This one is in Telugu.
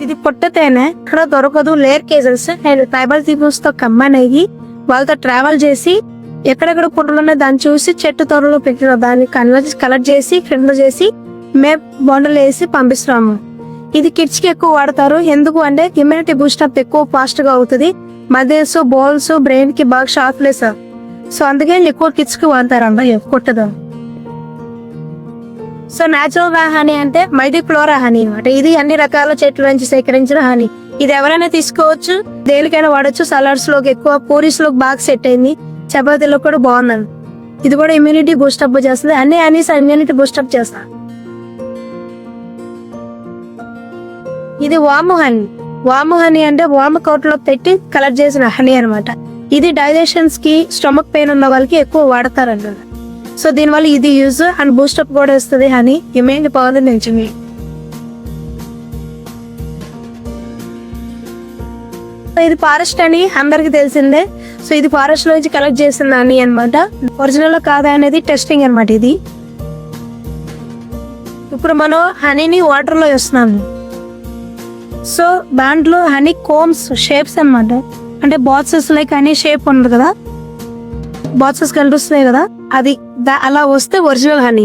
ఇది పొట్ట తేనె ఇక్కడ దొరకదు. లేర్ కేజెస్ అండ్ ట్రైబల్ పీపుల్స్ తో కంబైన్ అయ్యి వాళ్ళతో ట్రావెల్ చేసి ఎక్కడెక్కడ పుట్టలు ఉన్నాయి దాన్ని చూసి చెట్టు తొరలో పెట్టిన దాన్ని కలెక్ట్ చేసి క్రింద చేసి మేము బొండలు వేసి పంపిస్తున్నాము. ఇది కిడ్స్ కి ఎక్కువ వాడతారు. ఎందుకు అంటే ఇమ్యూనిటీ బూస్టప్ ఎక్కువ ఫాస్ట్ గా అవుతుంది. మదర్స్ బోల్స్ బ్రెయిన్ కి బాగా షార్ప్నెస్, సో అందుకే ఎక్కువ కిడ్స్ కి వాడతారంట కొట్టదు. సో న్యాచురల్ హనీ అంటే మల్టీఫ్లోరా హనీ అనమాట. ఇది అన్ని రకాల చెట్ల నుంచి సేకరించిన హనీ. ఇది ఎవరైనా తీసుకోవచ్చు, దేనికైనా వాడచ్చు. సలాడ్స్ లోకి ఎక్కువ, పూరీస్ లోకి బాగా సెట్ అయింది, చపాతీలో కూడా బాగుంది. ఇది కూడా ఇమ్యూనిటీ బూస్టప్ చేస్తుంది. అన్ని హనీస్ ఇమ్యూనిటీ బూస్టప్ చేస్తా. ఇది వాము హనీ. వాము హనీ అంటే వాము కోట్లో పెట్టి కలెక్ట్ చేసిన హనీ అనమాట. ఇది డైజెషన్స్ కి, స్టమక్ పెయిన్ ఉన్న వాళ్ళకి ఎక్కువ వాడతారన్నమాట. సో దీనివల్ల ఇది యూజ్ అండ్ బూస్టప్ కూడా వస్తుంది హనీ. ఇమ్యూనిటీ పవర్ పెంచింది. ఇది ఫారెస్ట్ అని అందరికి తెలిసిందే. సో ఇది ఫారెస్ట్ లో నుంచి కలెక్ట్ చేసిన హనీ అనమాట. ఒరిజినల్ కాదా అనేది టెస్టింగ్ అనమాట ఇది. ఇప్పుడు మనం హనీని వాటర్ లో వేస్తున్నాము. సో దాంట్లో హనీ కోమ్స్ షేప్స్ అనమాట. అంటే బాక్సెస్ లైక్ హనీ షేప్ ఉంది కదా, బాక్సెస్ కనిపిస్తున్నాయి కదా, అది అలా వస్తే ఒరిజినల్ హనీ.